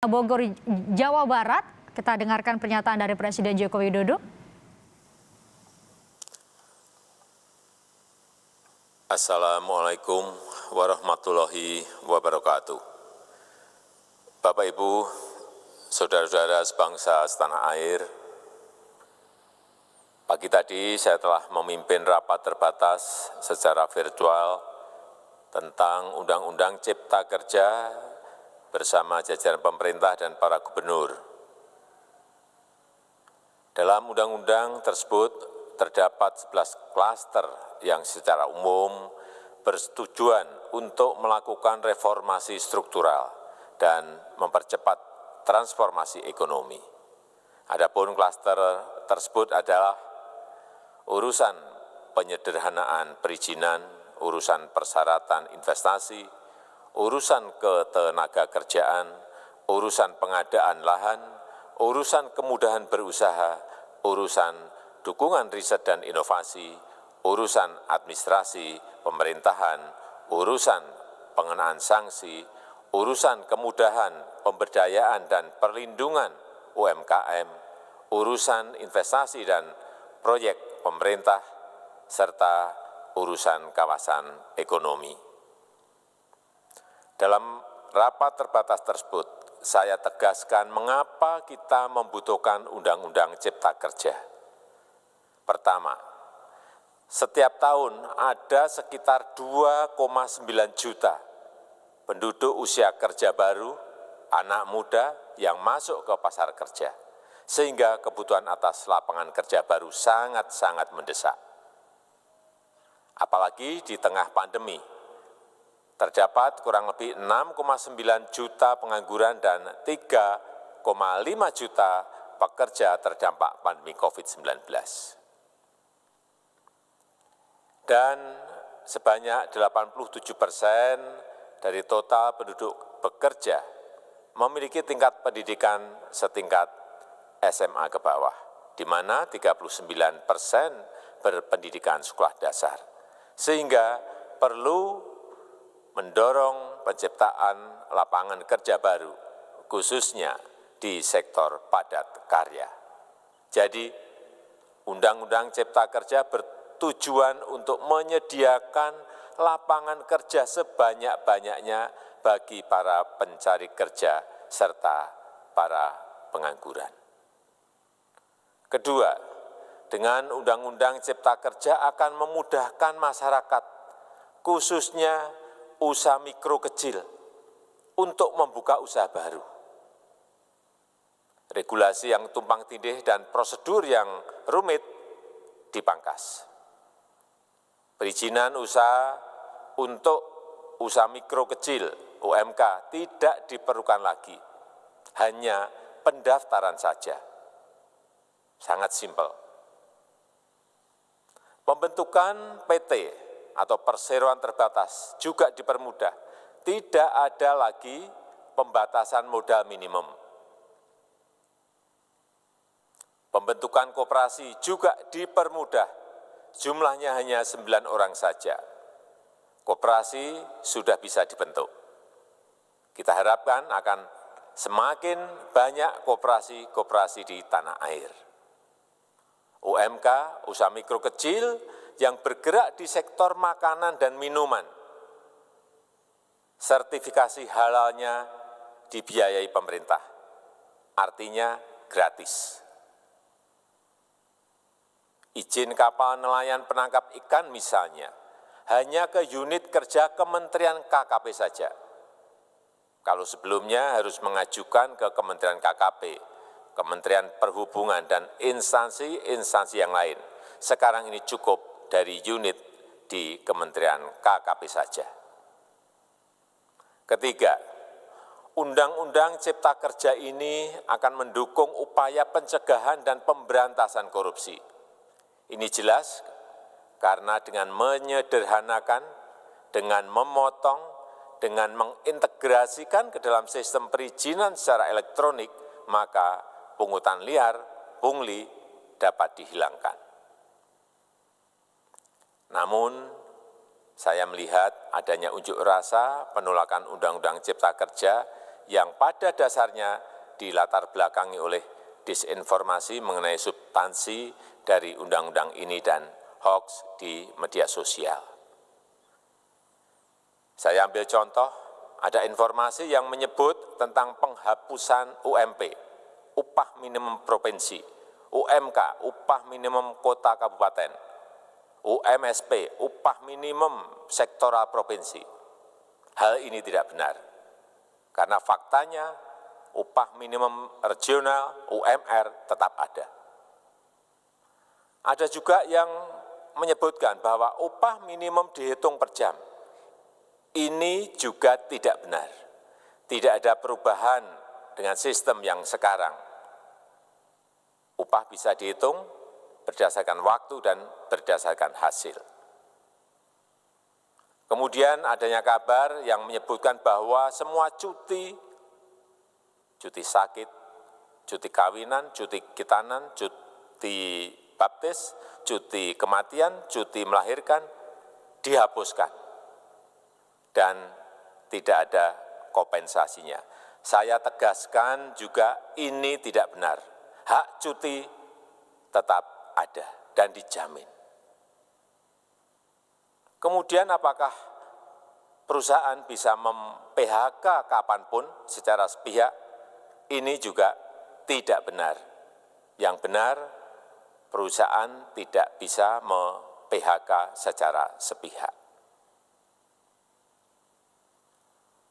Bogor, Jawa Barat. Kita dengarkan pernyataan dari Presiden Joko Widodo. Assalamualaikum warahmatullahi wabarakatuh. Bapak Ibu, saudara-saudara sebangsa setanah air, pagi tadi saya telah memimpin rapat terbatas secara virtual tentang Undang-Undang Cipta Kerja bersama jajaran pemerintah dan para gubernur. Dalam undang-undang tersebut terdapat 11 klaster yang secara umum bertujuan untuk melakukan reformasi struktural dan mempercepat transformasi ekonomi. Adapun klaster tersebut adalah urusan penyederhanaan perizinan, urusan persyaratan investasi, urusan ketenagakerjaan, urusan pengadaan lahan, urusan kemudahan berusaha, urusan dukungan riset dan inovasi, urusan administrasi pemerintahan, urusan pengenaan sanksi, urusan kemudahan pemberdayaan dan perlindungan UMKM, urusan investasi dan proyek pemerintah, serta urusan kawasan ekonomi. Dalam rapat terbatas tersebut, saya tegaskan mengapa kita membutuhkan Undang-Undang Cipta Kerja. Pertama, setiap tahun ada sekitar 2,9 juta penduduk usia kerja baru, anak muda yang masuk ke pasar kerja, sehingga kebutuhan atas lapangan kerja baru sangat-sangat mendesak. Apalagi di tengah pandemi, terdapat kurang lebih 6,9 juta pengangguran dan 3,5 juta pekerja terdampak pandemi COVID-19. Dan sebanyak 87% dari total penduduk bekerja memiliki tingkat pendidikan setingkat SMA ke bawah, di mana 39% berpendidikan sekolah dasar, sehingga perlu mendorong penciptaan lapangan kerja baru, khususnya di sektor padat karya. Jadi, Undang-Undang Cipta Kerja bertujuan untuk menyediakan lapangan kerja sebanyak-banyaknya bagi para pencari kerja serta para pengangguran. Kedua, dengan Undang-Undang Cipta Kerja akan memudahkan masyarakat, khususnya usaha mikro kecil, untuk membuka usaha baru. Regulasi yang tumpang tindih dan prosedur yang rumit dipangkas. Perizinan usaha untuk usaha mikro kecil (UMK) tidak diperlukan lagi, hanya pendaftaran saja. Sangat simpel. Pembentukan PT atau perseroan terbatas juga dipermudah. Tidak ada lagi pembatasan modal minimum. Pembentukan koperasi juga dipermudah. Jumlahnya hanya 9 orang saja. Koperasi sudah bisa dibentuk. Kita harapkan akan semakin banyak koperasi-koperasi di tanah air. UMK, usaha mikro kecil, yang bergerak di sektor makanan dan minuman, sertifikasi halalnya dibiayai pemerintah, artinya gratis. Izin kapal nelayan penangkap ikan misalnya, hanya ke unit kerja Kementerian KKP saja. Kalau sebelumnya harus mengajukan ke Kementerian KKP, Kementerian Perhubungan, dan instansi-instansi yang lain. Sekarang ini cukup dari unit di Kementerian KKP saja. Ketiga, Undang-Undang Cipta Kerja ini akan mendukung upaya pencegahan dan pemberantasan korupsi. Ini jelas karena dengan menyederhanakan, dengan memotong, dengan mengintegrasikan ke dalam sistem perizinan secara elektronik, maka pungutan liar, pungli dapat dihilangkan. Namun, saya melihat adanya unjuk rasa penolakan Undang-Undang Cipta Kerja yang pada dasarnya dilatar belakangi oleh disinformasi mengenai substansi dari undang-undang ini dan hoax di media sosial. Saya ambil contoh, ada informasi yang menyebut tentang penghapusan UMP, upah minimum provinsi, UMK, upah minimum kota kabupaten, UMSP, upah minimum sektoral provinsi. Hal ini tidak benar, karena faktanya upah minimum regional, UMR, tetap ada. Ada juga yang menyebutkan bahwa upah minimum dihitung per jam. Ini juga tidak benar. Tidak ada perubahan dengan sistem yang sekarang. Upah bisa dihitung berdasarkan waktu dan berdasarkan hasil. Kemudian adanya kabar yang menyebutkan bahwa semua cuti sakit, cuti kawinan, cuti khitanan, cuti baptis, cuti kematian, cuti melahirkan, dihapuskan. Dan tidak ada kompensasinya. Saya tegaskan juga ini tidak benar. Hak cuti tetap ada dan dijamin. Kemudian apakah perusahaan bisa mem-PHK kapanpun secara sepihak? Ini juga tidak benar. Yang benar, perusahaan tidak bisa me-PHK secara sepihak.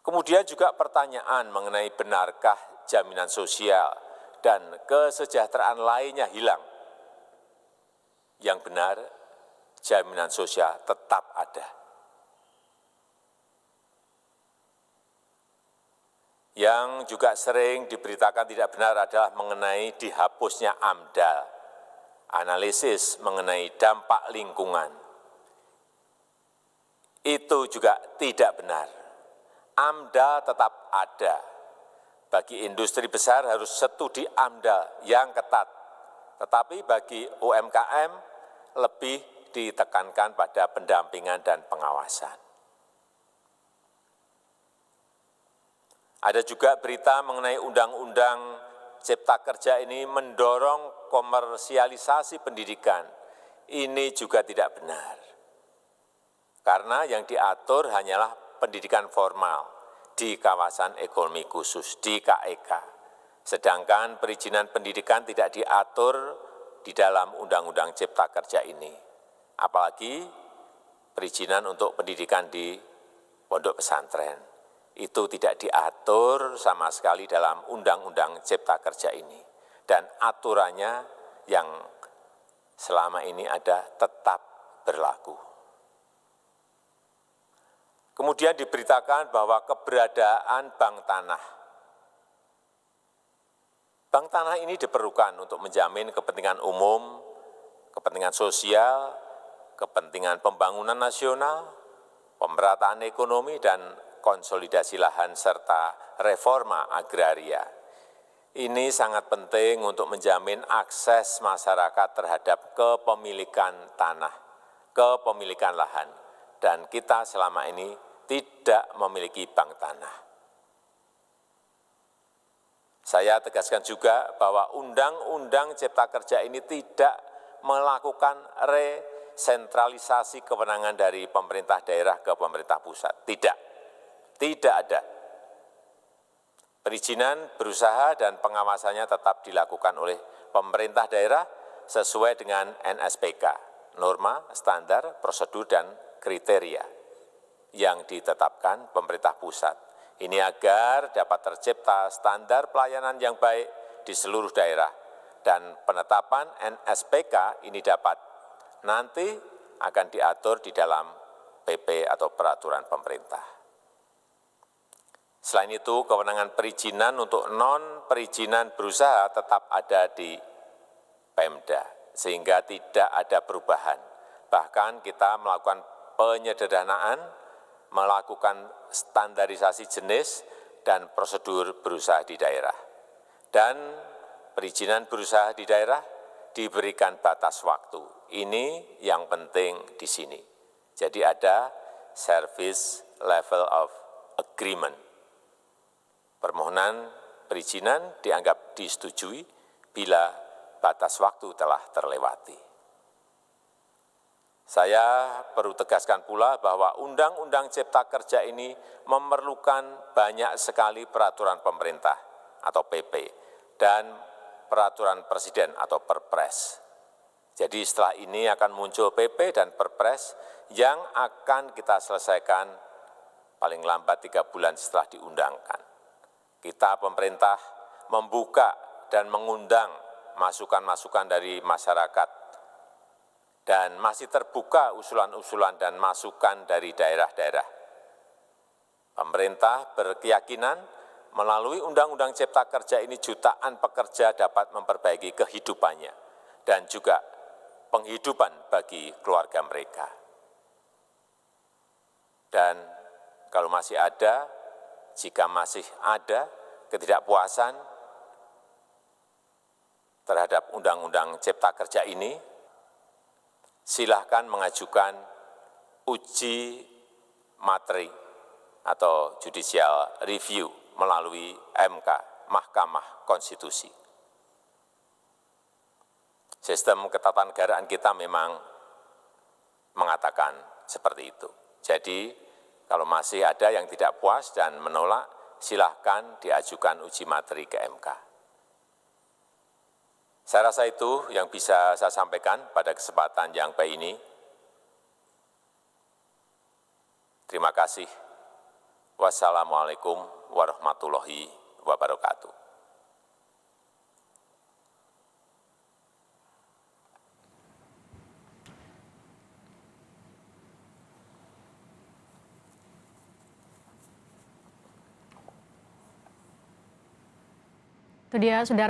Kemudian juga pertanyaan mengenai benarkah jaminan sosial dan kesejahteraan lainnya hilang. Yang benar, jaminan sosial tetap ada. Yang juga sering diberitakan tidak benar adalah mengenai dihapusnya AMDAL, analisis mengenai dampak lingkungan. Itu juga tidak benar. AMDAL tetap ada. Bagi industri besar harus studi AMDAL yang ketat. Tetapi bagi UMKM lebih ditekankan pada pendampingan dan pengawasan. Ada juga berita mengenai Undang-Undang Cipta Kerja ini mendorong komersialisasi pendidikan. Ini juga tidak benar. Karena yang diatur hanyalah pendidikan formal di kawasan ekonomi khusus, di KEK. Sedangkan perizinan pendidikan tidak diatur di dalam Undang-Undang Cipta Kerja ini. Apalagi perizinan untuk pendidikan di pondok pesantren. Itu tidak diatur sama sekali dalam Undang-Undang Cipta Kerja ini. Dan aturannya yang selama ini ada tetap berlaku. Kemudian diberitakan bahwa keberadaan bank tanah. Bank tanah ini diperlukan untuk menjamin kepentingan umum, kepentingan sosial, kepentingan pembangunan nasional, pemerataan ekonomi, dan konsolidasi lahan serta reforma agraria. Ini sangat penting untuk menjamin akses masyarakat terhadap kepemilikan tanah, kepemilikan lahan, dan kita selama ini tidak memiliki bank tanah. Saya tegaskan juga bahwa Undang-Undang Cipta Kerja ini tidak melakukan resentralisasi kewenangan dari pemerintah daerah ke pemerintah pusat. Tidak ada. Perizinan berusaha dan pengawasannya tetap dilakukan oleh pemerintah daerah sesuai dengan NSPK, norma, standar, prosedur, dan kriteria yang ditetapkan pemerintah pusat. Ini agar dapat tercipta standar pelayanan yang baik di seluruh daerah dan penetapan NSPK ini dapat nanti akan diatur di dalam PP atau peraturan pemerintah. Selain itu, kewenangan perizinan untuk non-perizinan berusaha tetap ada di Pemda, sehingga tidak ada perubahan. Bahkan kita melakukan penyederhanaan, melakukan standarisasi jenis dan prosedur berusaha di daerah. Dan perizinan berusaha di daerah diberikan batas waktu. Ini yang penting di sini. Jadi ada service level of agreement. Permohonan perizinan dianggap disetujui bila batas waktu telah terlewati. Saya perlu tegaskan pula bahwa Undang-Undang Cipta Kerja ini memerlukan banyak sekali peraturan pemerintah atau PP dan peraturan presiden atau Perpres. Jadi setelah ini akan muncul PP dan Perpres yang akan kita selesaikan paling lambat 3 bulan setelah diundangkan. Kita pemerintah membuka dan mengundang masukan-masukan dari masyarakat dan masih terbuka usulan-usulan dan masukan dari daerah-daerah. Pemerintah berkeyakinan melalui Undang-Undang Cipta Kerja ini jutaan pekerja dapat memperbaiki kehidupannya dan juga penghidupan bagi keluarga mereka. Dan kalau masih ada, jika masih ada ketidakpuasan terhadap Undang-Undang Cipta Kerja ini, silahkan mengajukan uji materi atau judicial review melalui MK, Mahkamah Konstitusi. Sistem ketatanegaraan kita memang mengatakan seperti itu. Jadi, kalau masih ada yang tidak puas dan menolak, silahkan diajukan uji materi ke MK. Saya rasa itu yang bisa saya sampaikan pada kesempatan yang baik ini. Terima kasih. Wassalamualaikum warahmatullahi wabarakatuh. Itu dia, Saudara.